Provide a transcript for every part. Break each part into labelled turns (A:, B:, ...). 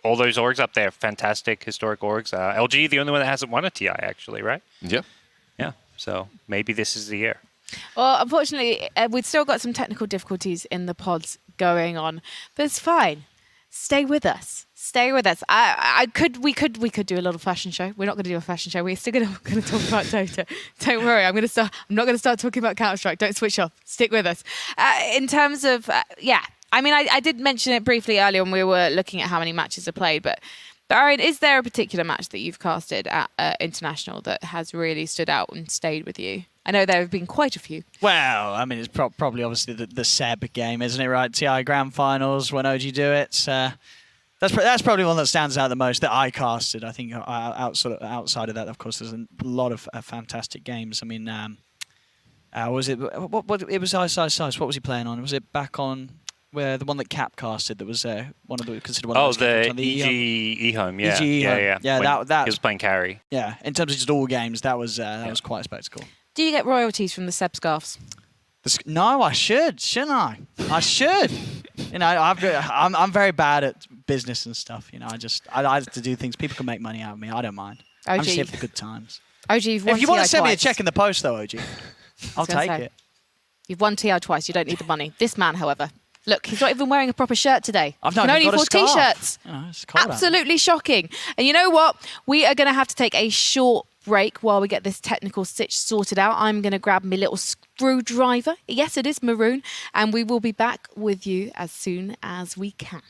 A: all those orgs up there, fantastic historic orgs. LG, the only one that hasn't won a TI, actually, right?
B: Yeah.
A: Yeah. So maybe this is the year.
C: Well, unfortunately, we've still got some technical difficulties in the pods going on, but it's fine. Stay with us. Stay with us. We could do a little fashion show. We're not going to do a fashion show. We're still going to talk about Dota. Don't worry. I'm not going to start talking about Counter-Strike. Don't switch off. Stick with us. In terms of yeah, I mean, I did mention it briefly earlier when we were looking at how many matches are played, but Arian, is there a particular match that you've casted at International that has really stood out and stayed with you? I know there have been quite a few.
D: Well, I mean, it's probably obviously the Seb game, isn't it, right? TI Grand Finals, when OG do it. That's probably one that stands out the most that I casted. I think outside of that, of course, there's a lot of fantastic games. I mean, was it? What it was Ice. What was he playing on? Was it back on where the one that Cap casted? That was one of the considered one.
A: Oh,
D: of
A: the EG Ehome. Yeah,
D: yeah. That
A: he was playing carry.
D: Yeah, in terms of just all games, that was quite a spectacle.
C: Do you get royalties from the Seb scarves?
D: No, I should, shouldn't I? I should. You know, I'm very bad at business and stuff. You know, I like to do things. People can make money out of me. I don't mind. I'm just here for the good times.
C: OG, you've won
D: if you want to
C: TI
D: send me a
C: twice.
D: check in the post, though, OG, I'll take it.
C: You've won TI twice. You don't need the money. This man, however, look, he's not even wearing a proper shirt today.
D: I've
C: not
D: even
C: only
D: got a
C: wore
D: scarf.
C: t-shirts.
D: You know, it's cold
C: Absolutely shocking. And you know what? We are going to have to take a short break while we get this technical stitch sorted out. I'm going to grab my little screwdriver. Yes, it is maroon. And we will be back with you as soon as we can.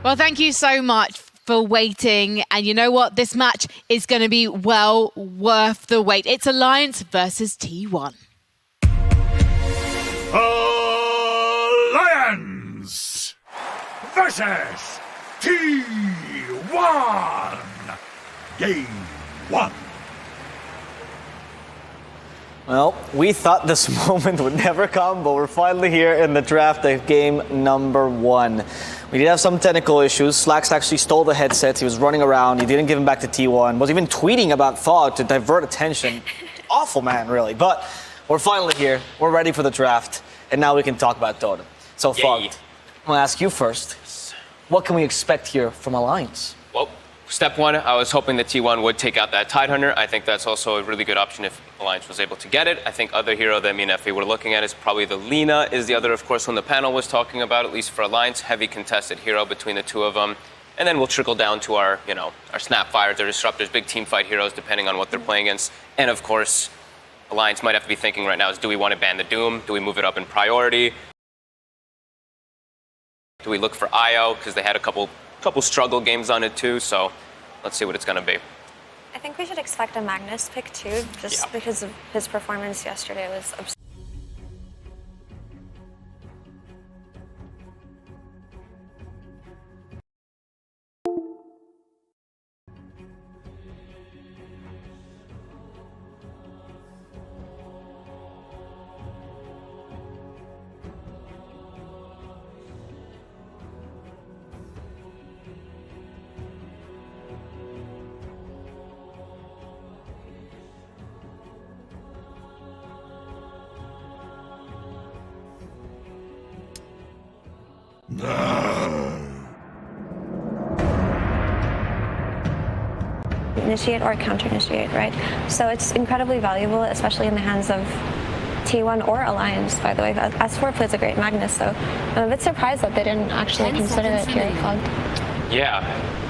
C: Well, thank you so much for waiting. And you know what? This match is going to be well worth the wait. It's Alliance versus T1.
B: Alliance versus T1. Game 1.
E: Well, we thought this moment would never come, but we're finally here in the draft of game number 1. We did have some technical issues. Slacks actually stole the headsets. He was running around. He didn't give him back to T1. Was even tweeting about Fog to divert attention. Awful man, really. But we're finally here. We're ready for the draft. And now we can talk about Dota. So, Fog, I'm going to ask you first. What can we expect here from Alliance?
F: Well, step one, I was hoping that T1 would take out that Tidehunter. I think that's also a really good option if Alliance was able to get it. I think other hero that me and Effie were looking at is probably the Lina is the other, of course, when the panel was talking about, at least for Alliance, heavy contested hero between the two of them. And then we'll trickle down to our, our Snapfires, our Disruptors, big team fight heroes, depending on what they're playing against. And of course, Alliance might have to be thinking right now is, do we want to ban the Doom? Do we move it up in priority? Do we look for IO? Because they had a couple struggle games on it too, so let's see what it's going to be.
G: I think we should expect a Magnus pick too, just because of his performance yesterday was absurd. Initiate or counter-initiate, right? So it's incredibly valuable, especially in the hands of T1 or Alliance, by the way. S4 plays a great Magnus, so I'm a bit surprised that they didn't actually consider it here.
F: Yeah,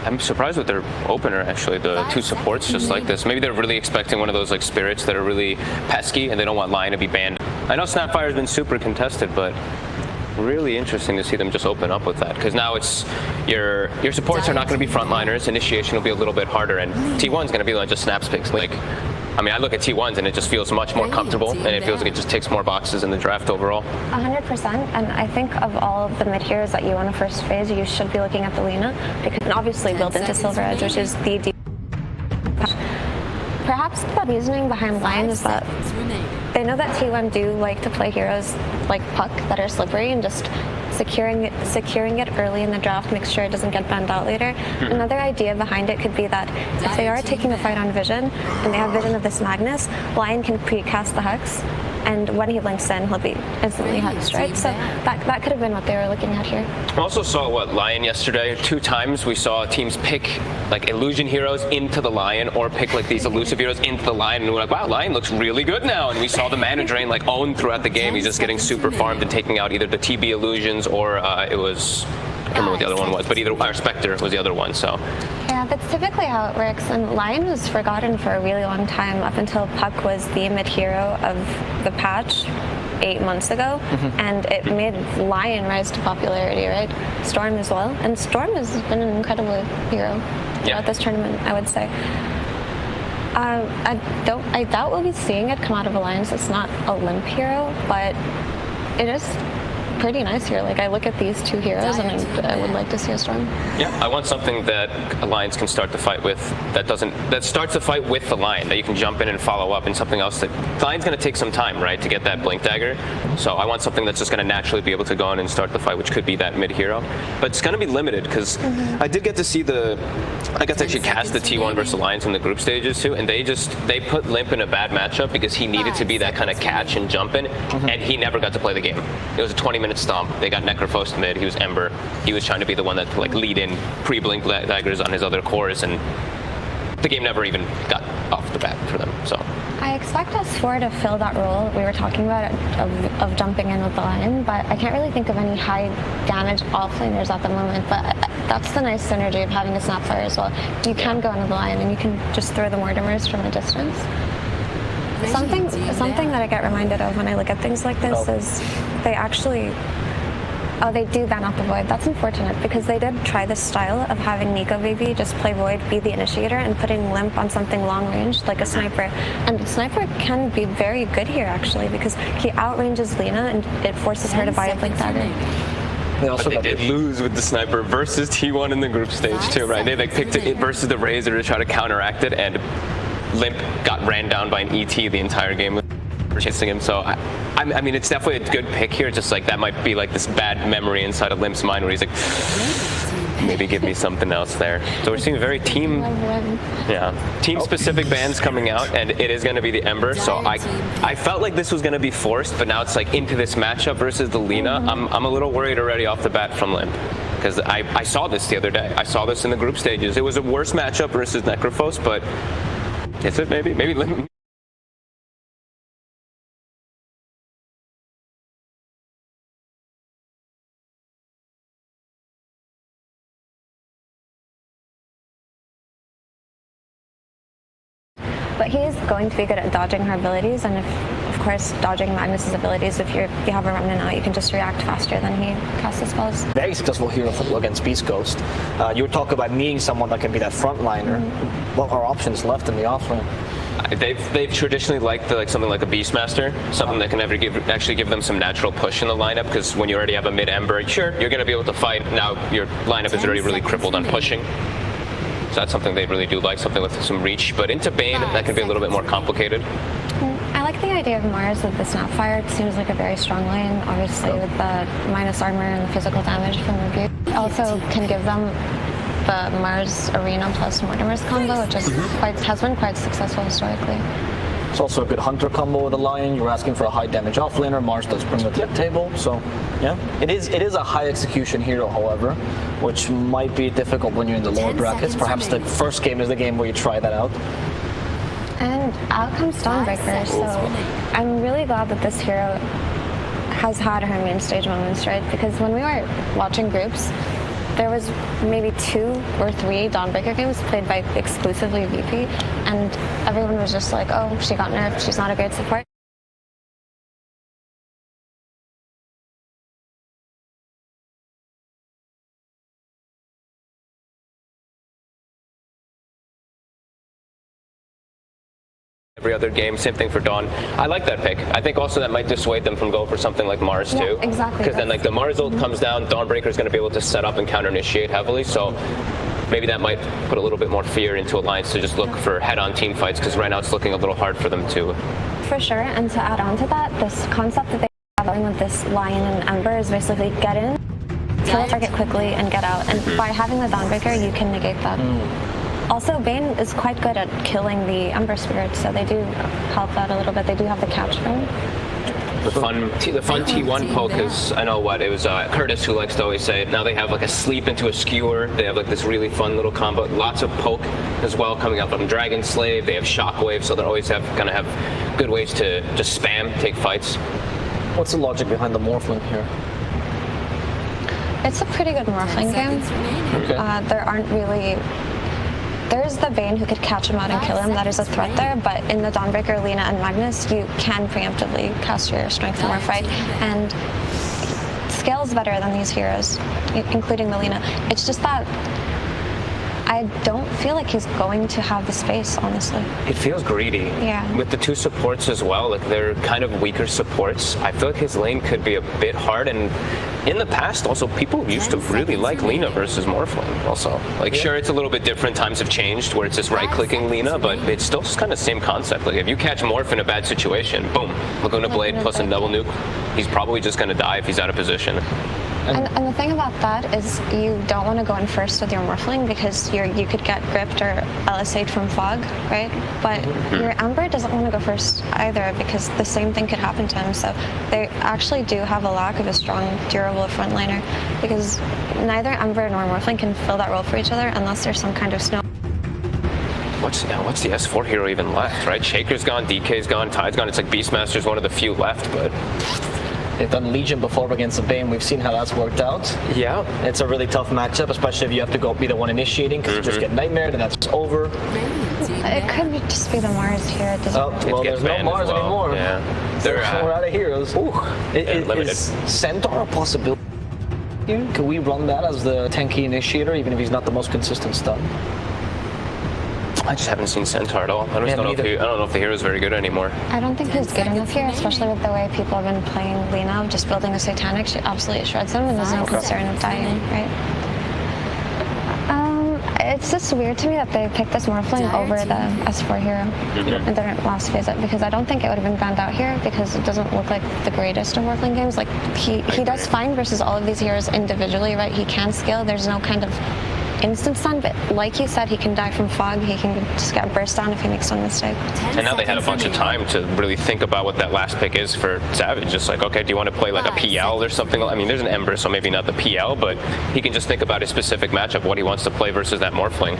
F: I'm surprised with their opener, actually, the two supports just like this. Maybe they're really expecting one of those like spirits that are really pesky and they don't want Lion to be banned. I know Snapfire's been super contested, but really interesting to see them just open up with that, because now it's your supports are not going to be frontliners. Initiation will be a little bit harder, and T1's going to be like just snaps picks. Like, I mean, I look at T1s and it just feels much more comfortable, and it feels like it just ticks more boxes in the draft overall.
G: 100%, and I think of all of the mid heroes that you want to first phase, you should be looking at the Lina, because obviously built into Silver Edge, which is the deep. Perhaps the reasoning behind Lion is that they know that T1 do like to play heroes like Puck that are slippery, and just securing it early in the draft makes sure it doesn't get banned out later. Another idea behind it could be that if they are taking a fight on Vision and they have Vision of this Magnus, Lion can pre-cast the Hex, and when he links in, he'll be instantly hexed, right? So that could have been what they were looking at here.
F: I also saw Lion yesterday. 2 times we saw teams pick like illusion heroes into the Lion, or pick like these elusive heroes into the Lion, and we're like, wow, Lion looks really good now. And we saw the mana drain like own throughout the game. He's just getting super farmed and taking out either the TB illusions or it was, I can't remember what the other one was, but either our Spectre was the other one. So
G: yeah, that's typically how it works. And Lion was forgotten for a really long time, up until Puck was the mid hero of the patch 8 months ago, and it made Lion rise to popularity, right? Storm as well, and Storm has been an incredible hero throughout this tournament, I would say. I doubt we'll be seeing it come out of Alliance. It's not a limp hero, but it is pretty nice here. Like, I look at these 2 heroes and I would like to see a Storm.
F: yeah, I want something that Alliance can start the fight with, that starts the fight with the Lion, that you can jump in and follow up, and something else that the Lion's going to take some time, right, to get that Blink Dagger. So I want something that's just going to naturally be able to go in and start the fight, which could be that mid hero. But it's going to be limited, because I did get to see I got to actually cast the T1 versus Alliance in the group stages too, and they put Limp in a bad matchup because he needed to be that kind of catch and jump in, and he never got to play the game. It was a 20-minute stomp. They got Necrophos mid. He was Ember. He was trying to be the one that like lead in pre-blink daggers on his other cores, and the game never even got off the bat for them. So
G: I expect S4 to fill that role we were talking about of jumping in with the Lion, but I can't really think of any high damage offlaners at the moment. But that's the nice synergy of having a Snapfire as well. You can go into the Lion and you can just throw the Mortimers from a distance. Something that I get reminded of when I look at things like this is they actually Oh, they do ban out the Void. That's unfortunate because they did try this style of having Nico maybe just play Void, be the initiator, and putting Limp on something long range like a Sniper. And Sniper can be very good here actually because he outranges Lina and it forces her to buy a Blink Dagger.
F: They did lose with the Sniper versus T1 in the group stage too, right? They picked it versus the Razor to try to counteract it, and Limp got ran down by an ET the entire game for chasing him. So I mean, it's definitely a good pick here. Just like that might be like this bad memory inside of Limp's mind where he's like, maybe give me something else there. So we're seeing very team-specific bans coming out, and it is going to be the Ember. So I felt like this was going to be forced, but now it's like into this matchup versus the Lina. I'm a little worried already off the bat from Limp. Because I saw this the other day. I saw this in the group stages. It was a worse matchup versus Necrophos, but is it maybe? Maybe Limp.
G: But he is going to be good at dodging her abilities, and of course, dodging Magnus's abilities. If you have a remnant out, you can just react faster than he casts his spells.
E: Very successful hero against Beastcoast. You talk about needing someone that can be that frontliner. What are options left in the offlane?
F: They've traditionally liked something like a Beastmaster, something that can actually give them some natural push in the lineup. Because when you already have a mid Ember, sure, you're going to be able to fight. Now your lineup is already really crippled on pushing. So that's something they really do like, something with some reach. But into Bane, that can be a little bit more complicated.
G: I like the idea of Mars with the Snapfire. It seems like a very strong lane, obviously with the minus armor and the physical damage from Rebuke. It also can give them the Mars Arena plus Mortimer's combo, which has been quite successful historically.
E: It's also a good Hunter combo with the Lion. You're asking for a high damage offlaner. Mars does bring the tip table, so yeah. It is a high execution hero, however, which might be difficult when you're in the lower brackets. Perhaps the first game is the game where you try that out.
G: And out comes Dawnbreaker, so I'm really glad that this hero has had her main stage moments, right? Because when we were watching groups, there was maybe 2 or 3 Dawnbreaker games played by exclusively VP, and everyone was just like, oh, she got nerfed, she's not a great support.
F: Every other game, same thing for Dawn. I like that pick. I think also that might dissuade them from going for something like Mars too.
G: Exactly.
F: Because then like the Mars ult comes down, Dawnbreaker is going to be able to set up and counter initiate heavily. So maybe that might put a little bit more fear into Alliance to just look for head-on team fights, because right now it's looking a little hard for them too.
G: For sure, and to add on to that, this concept that they have going with this Lion and Ember is basically get in, kill a target quickly, and get out. And by having the Dawnbreaker, you can negate that. Also, Bane is quite good at killing the Ember Spirits, so they do help that a little bit. They do have the catch frame.
F: The fun T1 poke is, I know what, it was Curtis who likes to always say it. Now they have like a sleep into a skewer. They have like this really fun little combo. Lots of poke as well coming up from Dragon Slave. They have Shockwave, so they're always gonna have good ways to just spam, take fights.
E: What's the logic behind the Morphling here?
G: It's a pretty good Morphling game.
E: Okay.
G: There aren't really... There's the Bane who could catch him out and kill him, that is a threat there, but in the Dawnbreaker, Lina, and Magnus, you can preemptively cast your Strength and More fight, and scales better than these heroes, including the Lina. It's just that I don't feel like he's going to have the space, honestly.
F: It feels greedy.
G: Yeah.
F: With the 2 supports as well, like they're kind of weaker supports. I feel like his lane could be a bit hard, and in the past also people used to really like Lina versus Morphling also. Like sure, it's a little bit different, times have changed where it's just right-clicking Lina, but it's still just kind of the same concept. Like if you catch Morph in a bad situation, boom, Laguna Blade plus a double nuke, he's probably just going to die if he's out of position.
G: And the thing about that is you don't want to go in first with your Morphling because you could get gripped or LSA'd from Fog, right? But your Ember doesn't want to go first either because the same thing could happen to him. So they actually do have a lack of a strong, durable frontliner because neither Ember nor Morphling can fill that role for each other unless there's some kind of snow.
F: What's the S4 hero even left, right? Shaker's gone, DK's gone, Tide's gone. It's like Beastmaster's one of the few left, but...
E: They've done Legion before against the Bane. We've seen how that's worked out.
F: Yeah.
E: It's a really tough matchup, especially if you have to go be the one initiating, because you just get Nightmare, and that's over.
G: It could just be the Mars here.
E: Oh, well, there's no Mars anymore.
F: Yeah.
E: We're out of heroes. Ooh.
F: Limited.
E: Is Centaur a possibility? here? Could we run that as the tanky initiator, even if he's not the most consistent stun?
F: I just haven't seen Centaur at all. I don't know if the hero's very good anymore.
G: I don't think he's good enough here, especially with the way people have been playing Lena, just building a Satanic. She absolutely shreds him, and there's no concern of dying, right? It's just weird to me that they picked this Morphling over the S4 hero in their last phase up, because I don't think it would have been banned out here, because it doesn't look like the greatest of Morphling games. Like, he does fine versus all of these heroes individually, right? He can scale. There's no kind of instant stun, but like you said, he can die from fog. He can just get burst down if he makes one mistake.
F: And now they had a bunch of time to really think about what that last pick is for Savage. Just like, okay, do you want to play like a PL or something? I mean, there's an Ember, so maybe not the PL, but he can just think about his specific matchup, what he wants to play versus that Morphling.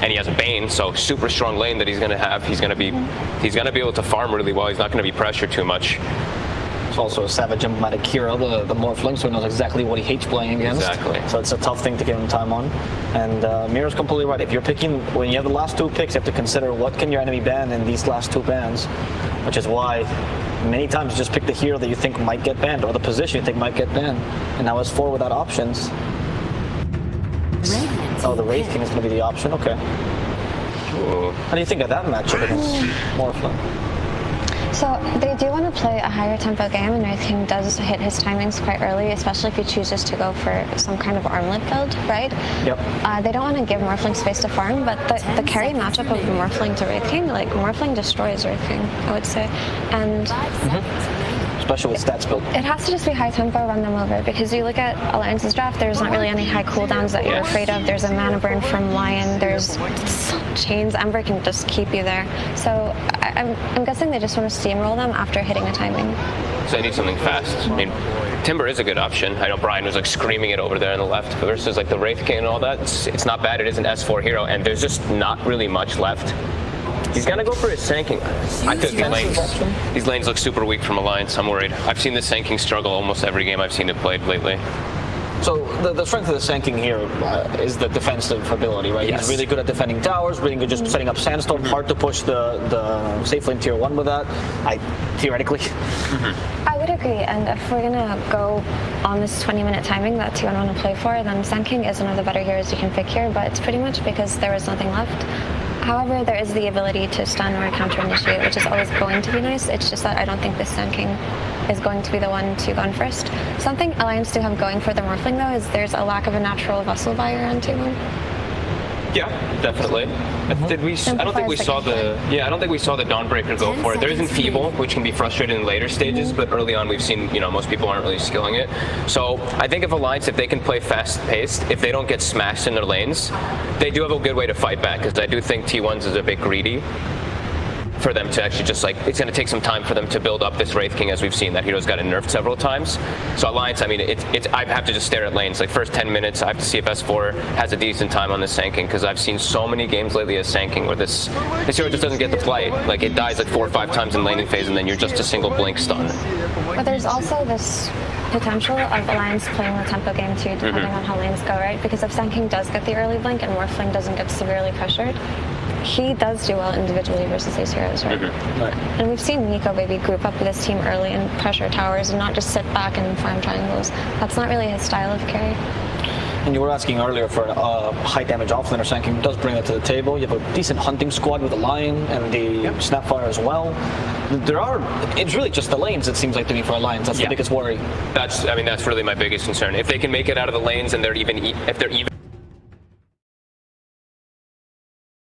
F: And he has a Bane, so super strong lane that he's going to have. He's going to be able to farm really well. He's not going to be pressured too much.
E: Also a Savage emblematic hero, the Morphling, so he knows exactly what he hates playing against.
F: Exactly.
E: So it's a tough thing to give him time on. And Mira's completely right. If you're picking, when you have the last two picks, you have to consider what can your enemy ban in these last two bans, which is why many times you just pick the hero that you think might get banned, or the position you think might get banned. And now as 4 without options. Oh, the Wraith King is going to be the option? Okay.
F: Ooh.
E: How do you think of that matchup against Morphling?
G: So they do want to play a higher tempo game, and Wraith King does hit his timings quite early, especially if he chooses to go for some kind of armlet build, right?
E: Yep.
G: They don't want to give Morphling space to farm, but the carry matchup of Morphling to Wraith King, like, Morphling destroys Wraith King, I would say. And
E: especially with stats build.
G: it has to just be high tempo, run them over, because you look at Alliance's draft, there's not really any high cooldowns that you're afraid of. There's a mana burn from Lion, there's Chains, Ember can just keep you there. So I'm guessing they just want to steamroll them after hitting a timing.
F: So they need something fast. I mean, Timber is a good option. I know Brian was like screaming it over there on the left, but versus like the Wraith King and all that, it's not bad. It is an S4 hero, and there's just not really much left. He's gonna go for his Sanking. I think these lanes look super weak from Alliance. I'm worried. I've seen the Sanking struggle almost every game I've seen it played lately.
E: So the strength of the Sanking here is the defensive ability, right?
F: Yes.
E: He's really good at defending towers, really good just setting up Sandstorm. Hard to push the safe lane tier 1 with that, theoretically.
G: I would agree, and if we're gonna go on this 20-minute timing that T1 want to play for, then Sand King is one of the better heroes you can pick here, but it's pretty much because there was nothing left. However, there is the ability to stun or counter initiate, which is always going to be nice. It's just that I don't think this Sand King is going to be the one to gun first. Something Alliance do have going for the Morphling, though, is there's a lack of a natural Vessel buyer on T1.
F: Yeah, definitely. Did we? I don't think we saw the. Yeah, I don't think we saw the Dawnbreaker go for it. There is Enfeeble, which can be frustrating in later stages, but early on we've seen, most people aren't really skilling it. So I think if Alliance, if they can play fast-paced, if they don't get smashed in their lanes, they do have a good way to fight back. Because I do think T1's is a bit greedy for them to actually just it's going to take some time for them to build up this Wraith King, as we've seen that hero's gotten nerfed several times. So Alliance, I mean, I have to just stare at lanes. Like first 10 minutes, I have to see if S4 has a decent time on this Sand King, because I've seen so many games lately as Sand King where this hero just doesn't get the fight. Like it dies like 4 or 5 times in laning phase, and then you're just a single blink stun.
G: But there's also this potential of Alliance playing the tempo game too, depending on how lanes go, right? Because if Sand King does get the early blink and Morphling doesn't get severely pressured, he does do well individually versus these heroes, right? And we've seen Nico maybe group up with his team early and pressure towers and not just sit back and farm triangles. That's not really his style of carry.
E: And you were asking earlier for high damage offlaner. Sand King does bring that to the table. You have a decent hunting squad with the Lion and the Snapfire as well. It's really just the lanes, it seems like, to me, for Alliance. That's the biggest worry.
F: That's really my biggest concern. If they can make it out of the lanes and they're even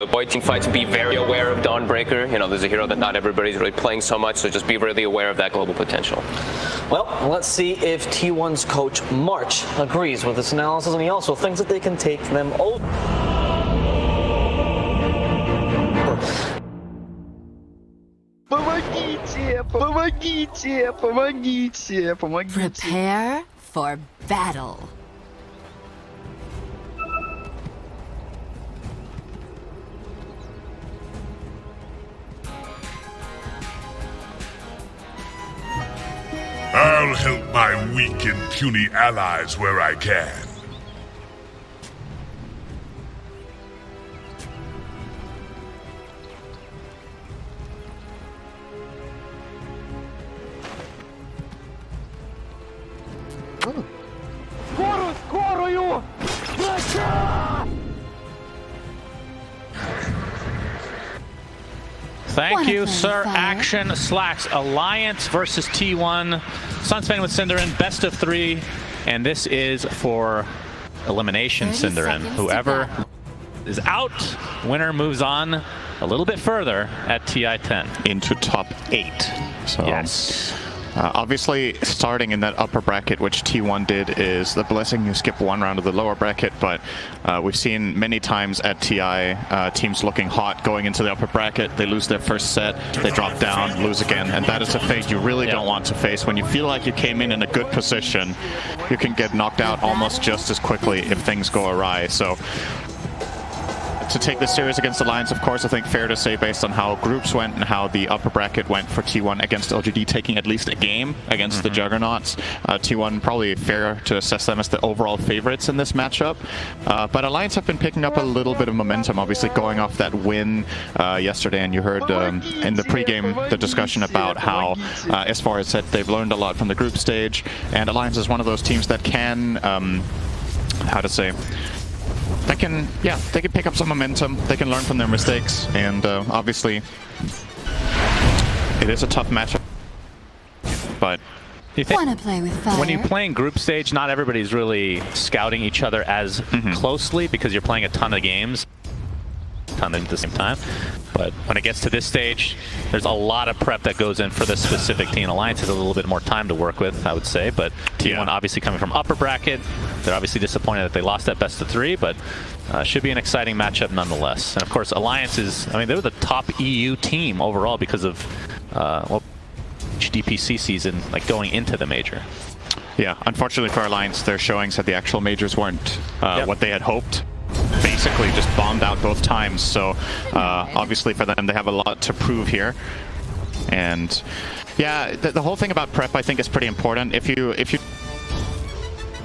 F: avoid team fights, be very aware of Dawnbreaker. There's a hero that not everybody's really playing so much, so just be really aware of that global potential.
E: Well, let's see if T1's coach March agrees with this analysis, and he also thinks that they can take them over.
H: Prepare for battle.
B: I'll help my weak and puny allies where I can.
I: Thank you, Sir Action. Slacks Alliance versus T1. Sunspan with Cinderin, best of 3. And this is for elimination Cinderin. Whoever is out, winner moves on a little bit further at TI10.
J: Into top 8. So
I: yes.
J: Obviously, starting in that upper bracket, which T1 did, is the blessing. You skip one round of the lower bracket, but we've seen many times at TI teams looking hot going into the upper bracket. They lose their first set, they drop down, lose again, and that is a fate you really don't want to face. When you feel like you came in a good position, you can get knocked out almost just as quickly if things go awry. So to take this series against Alliance, of course, I think fair to say based on how groups went and how the upper bracket went for T1 against LGD, taking at least a game against the Juggernauts. T1 probably fair to assess them as the overall favorites in this matchup. But Alliance have been picking up a little bit of momentum, obviously going off that win yesterday, and you heard in the pregame the discussion about how, as far as said, they've learned a lot from the group stage, and Alliance is one of those teams that can, they can pick up some momentum, they can learn from their mistakes, and obviously it is a tough matchup, but
I: you think when you play in group stage, not everybody's really scouting each other as closely because you're playing a ton of games at the same time. But when it gets to this stage, there's a lot of prep that goes in for this specific team. Alliance has a little bit more time to work with, I would say, but T1 obviously coming from upper bracket, they're obviously disappointed that they lost that best of 3, but should be an exciting matchup nonetheless. And of course, Alliance is, I mean, they were the top EU team overall because of, DPC season, like going into the major.
J: Yeah, unfortunately for Alliance, their showings at the actual majors weren't what they had hoped. Basically just bombed out both times, so obviously for them they have a lot to prove here. And yeah, the whole thing about prep I think is pretty important. If you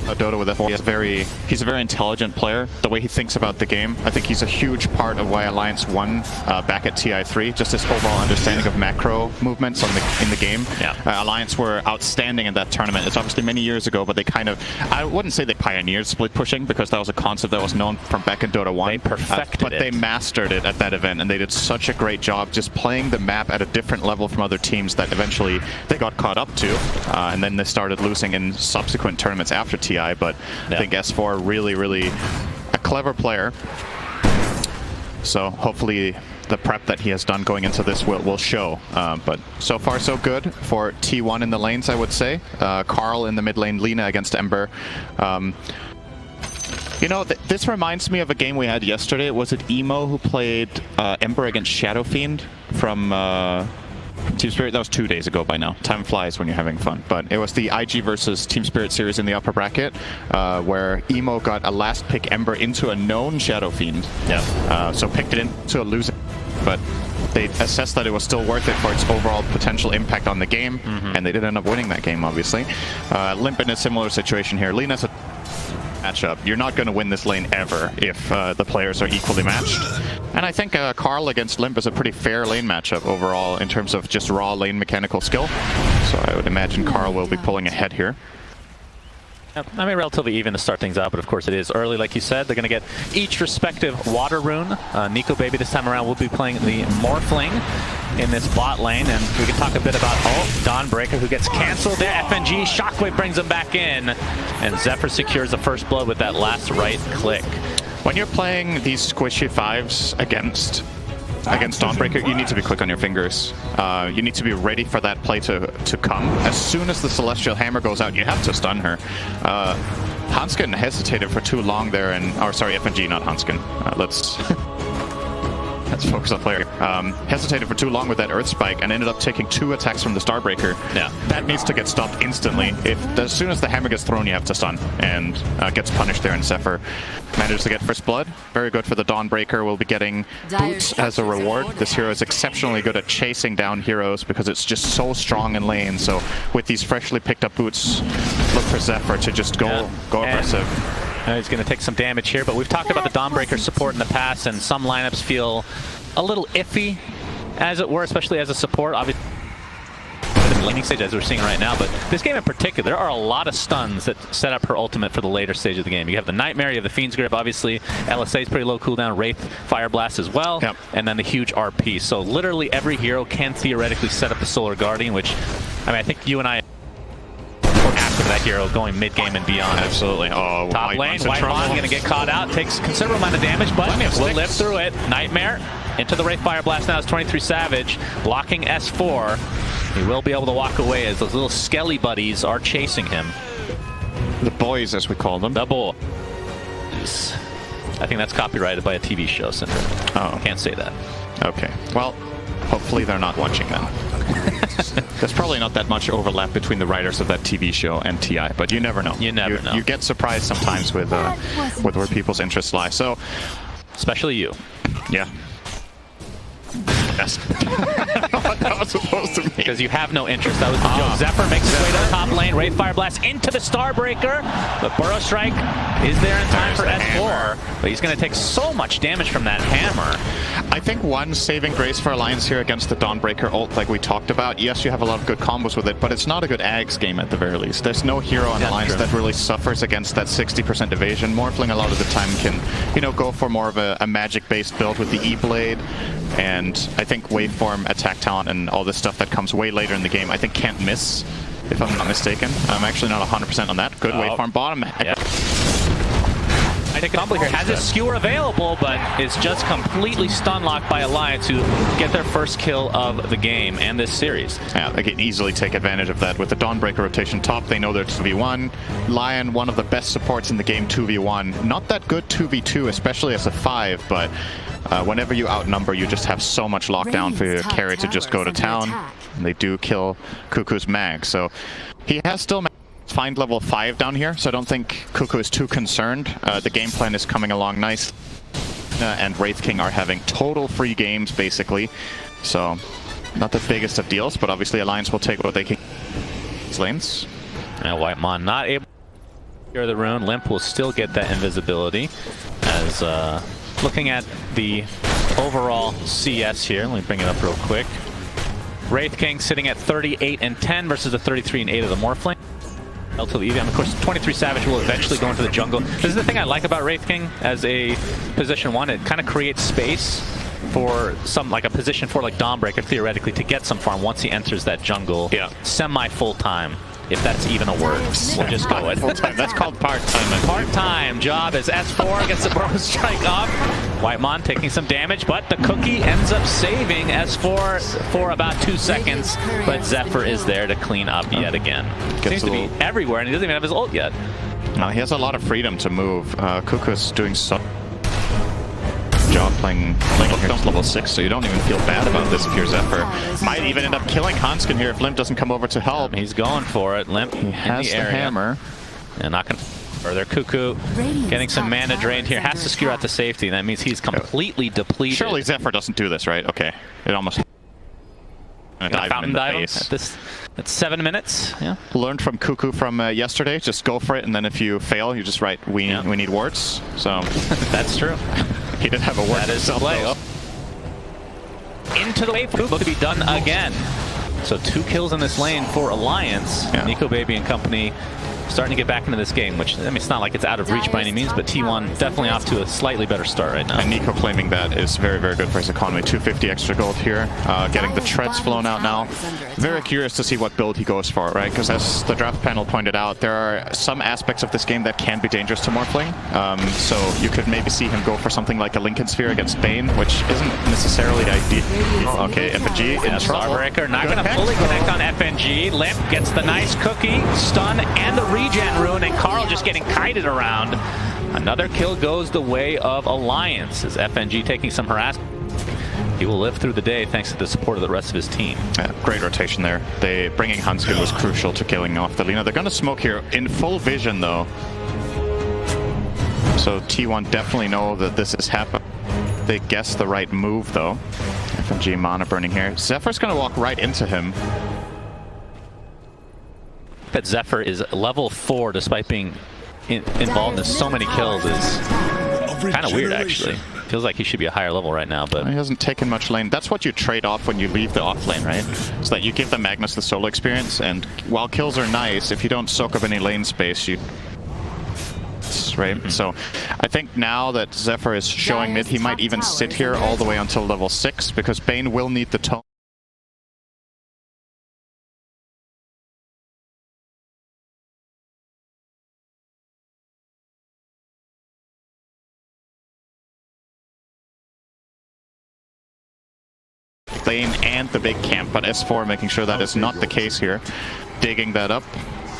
J: Dota with he's a very intelligent player. The way he thinks about the game, I think he's a huge part of why Alliance won back at TI3. Just his overall understanding of macro movements in the game. Alliance were outstanding in that tournament. It's obviously many years ago, but they kind of, I wouldn't say they pioneered split pushing because that was a concept that was known from back in Dota 1.
I: They perfected
J: but they mastered it at that event, and they did such a great job just playing the map at a different level from other teams that eventually they got caught up to, and then they started losing in subsequent tournaments after TI. But I think S4 really a clever player. So hopefully the prep that he has done going into this will show. But so far so good for T1 in the lanes, I would say. Carl in the mid lane, Lina against Ember. You know, this reminds me of a game we had yesterday. Was it Emo who played Ember against Shadow Fiend from Team Spirit? That was 2 days ago by now. Time flies when you're having fun. But it was the IG versus Team Spirit series in the upper bracket, where Emo got a last pick Ember into a known Shadow Fiend. So picked it into a loser, but they assessed that it was still worth it for its overall potential impact on the game, and they did end up winning that game, obviously. Limp in a similar situation here. Lina's a matchup. You're not going to win this lane ever if the players are equally matched. And I think Carl against Limp is a pretty fair lane matchup overall in terms of just raw lane mechanical skill. So I would imagine Carl will be pulling ahead here.
I: I mean, relatively even to start things out, but of course it is early, like you said. They're going to get each respective water rune. Nico Baby this time around will be playing the Morphling in this bot lane, and we can talk a bit about Dawnbreaker, who gets cancelled there. FNG, Shockwave brings him back in, and Zephyr secures the first blood with that last right click.
J: When you're playing these squishy 5s against Dawnbreaker, you need to be quick on your fingers. You need to be ready for that play to come. As soon as the Celestial Hammer goes out, you have to stun her. Hanskin hesitated for too long there, and FNG, not Hanskin. Let's focus on player. Hesitated for too long with that Earth Spike and ended up taking 2 attacks from the Starbreaker. That needs to get stopped instantly. As soon as the hammer gets thrown, you have to stun, and gets punished there, and Zephyr manages to get first blood. Very good for the Dawnbreaker. We'll be getting boots as a reward. This hero is exceptionally good at chasing down heroes because it's just so strong in lane. So with these freshly picked up boots, look for Zephyr to just go aggressive.
I: He's going to take some damage here, but we've talked about the Dawnbreaker support in the past, and some lineups feel a little iffy, as it were, especially as a support. Obviously, laning stage as we're seeing right now, but this game in particular, there are a lot of stuns that set up her ultimate for the later stage of the game. You have the Nightmare, you have the Fiend's Grip, obviously, LSA is pretty low cooldown, Wraith, Fire Blast as well, and then the huge RP. So literally every hero can theoretically set up the Solar Guardian, which, I mean, I think you and I after that hero going mid-game and beyond.
J: Absolutely. Oh,
I: top lane, Whitemon going to get caught out, takes considerable amount of damage, but will live through it. Nightmare into the Wraith Fire Blast now is 23 Savage, blocking S4. He will be able to walk away as those little skelly buddies are chasing him.
J: The boys, as we call them.
I: The boys. I think that's copyrighted by a TV show, Cinder.
J: Oh.
I: Can't say that.
J: Okay. Well, hopefully they're not watching then. There's probably not that much overlap between the writers of that TV show and TI, but you never know.
I: You never know.
J: You get surprised sometimes with where people's interests lie. So,
I: especially you.
J: Yeah. Yes. What that was supposed to mean.
I: Because you have no interest. That was the joke. Zephyr makes his way to the top lane. Wraith Fire Blast into the Starbreaker. The Burrow Strike is there in time for S4. But he's going to take so much damage from that hammer.
J: I think one saving grace for Alliance here against the Dawnbreaker ult like we talked about. Yes, you have a lot of good combos with it, but it's not a good Ags game at the very least. There's no hero on Alliance that really suffers against that 60% evasion. Morphling a lot of the time can, you know, go for more of a magic-based build with the E-Blade. And I think waveform, attack talent, and all this stuff that comes way later in the game, I think can't miss, if I'm not mistaken. I'm actually not 100% on that. Good waveform bottom.
I: Yeah. I think Combo here has his skewer available, but is just completely stun locked by Alliance, who get their first kill of the game and this series.
J: Yeah, they can easily take advantage of that. With the Dawnbreaker rotation top, they know they're 2v1. Lion, one of the best supports in the game, 2v1. Not that good 2v2, especially as a 5, but whenever you outnumber, you just have so much lockdown for your carry to just go to town. And they do kill Cuckoo's mag. So he has still find level 5 down here, so I don't think Cuckoo is too concerned. The game plan is coming along nice. And Wraith King are having total free games, basically. So not the biggest of deals, but obviously Alliance will take what they can. Lanes.
I: And Whitemon not able to secure the rune. Limp will still get that invisibility. As looking at the overall CS here, let me bring it up real quick. Wraith King sitting at 38 and 10 versus the 33 and 8 of the Morphling. Relatively even. Of course, 23 Savage will eventually go into the jungle. This is the thing I like about Wraith King as a position 1. It kind of creates space for some, like a position for like Dawnbreaker theoretically to get some farm once he enters that jungle.
J: Yeah.
I: Semi full time, if that's even a word. We'll just go with
J: full time. That's called part time.
I: Part time job as S4 gets the Burrow Strike off. Whitemon taking some damage, but the cookie ends up saving S4 for about 2 seconds. But Zephyr is there to clean up yet again. Seems to be everywhere, and he doesn't even have his ult yet.
J: No, he has a lot of freedom to move. Cuckoo's doing so job playing level 6, so you don't even feel bad about this if you're Zephyr. Might even end up killing Hanskin here if Limp doesn't come over to help.
I: He's going for it. Limp
J: he has
I: in the
J: hammer.
I: And not going to further. Cuckoo getting some mana drained here. Has to skewer out to safety. That means he's completely depleted.
J: Surely Zephyr doesn't do this, right? Okay. It almost...
I: Fountain dive at 7 minutes. Yeah.
J: Learned from Cuckoo from yesterday. Just go for it, and then if you fail, you just write, we need wards. So
I: that's true.
J: He did have a ward.
I: That is the play. Into the wave to be done again. So 2 kills in this lane for Alliance. Yeah. Nico Baby and company starting to get back into this game, which, I mean, it's not like it's out of reach by any means, but T1 definitely off to a slightly better start right now.
J: And Nico claiming that is very, very good for his economy. 250 extra gold here. Getting the treads flown out now. Very curious to see what build he goes for, right? Because as the draft panel pointed out, there are some aspects of this game that can be dangerous to Morphling. So you could maybe see him go for something like a Lincoln Sphere against Bane, which isn't necessarily ideal. Okay, FNG in trouble.
I: Starbreaker not going to fully connect on FNG. Limp gets the nice cookie, stun, and the regen rune, and Carl just getting kited around. Another kill goes the way of Alliance as FNG taking some harassment. He will live through the day thanks to the support of the rest of his team.
J: Yeah, great rotation there. Bringing Hanskin was crucial to killing off the Lina. They're going to smoke here in full vision though. So T1 definitely know that this is happening. They guess the right move though. FNG mana burning here. Zephyr's going to walk right into him.
I: That Zephyr is level 4 despite being involved in so many kills is kind of weird, actually. Feels like he should be a higher level right now, but
J: he hasn't taken much lane. That's what you trade off when you leave the off lane, right? So that you give the Magnus the solo experience, and while kills are nice, if you don't soak up any lane space, you... Right? So I think now that Zephyr is showing mid, he might even sit here all the way until level 6, because Bane will need the tone. Lane and the big camp, but S4 making sure that is not the case here. Digging that up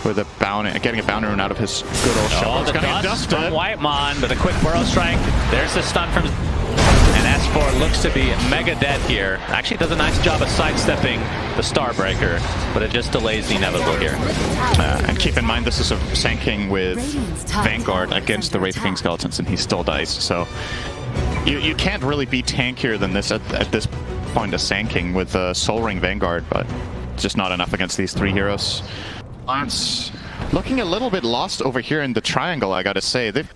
J: with a bounty, getting a bounty rune out of his good old shot.
I: The dust from Whitemon, but a quick burrow strike. There's the stun from... And S4 looks to be mega dead here. Actually does a nice job of sidestepping the Starbreaker, but it just delays the inevitable here.
J: And keep in mind, this is a Sanking with Vanguard against the Wraith King Skeletons, and he still dies. So you can't really be tankier than this at this point of Sanking with Soul Ring Vanguard, but it's just not enough against these 3 heroes. Lance looking a little bit lost over here in the triangle, I gotta say. They've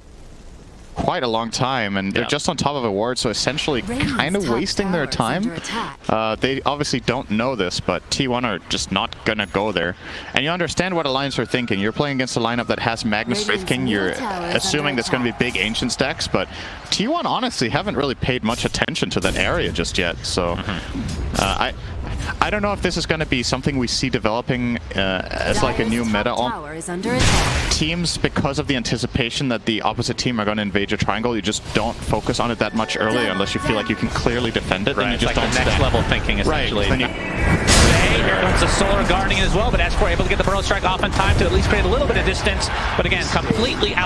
J: quite a long time, and they're just on top of a ward, so essentially kind of wasting their time. They obviously don't know this, but T1 are just not gonna go there. And you understand what Alliance are thinking. You're playing against a lineup that has Magnus Wraith King. You're assuming there's gonna be big Ancient stacks, but T1 honestly haven't really paid much attention to that area just yet. So I don't know if this is going to be something we see developing as like a new meta on teams, because of the anticipation that the opposite team are going to invade your triangle. You just don't focus on it that much earlier unless you feel like you can clearly defend it.
I: Right,
J: you just
I: like
J: don't
I: the next level thinking, essentially.
J: Right.
I: Here comes the Solar guarding as well, but S4 able to get the burrow strike off in time to at least create a little bit of distance, but again, completely out.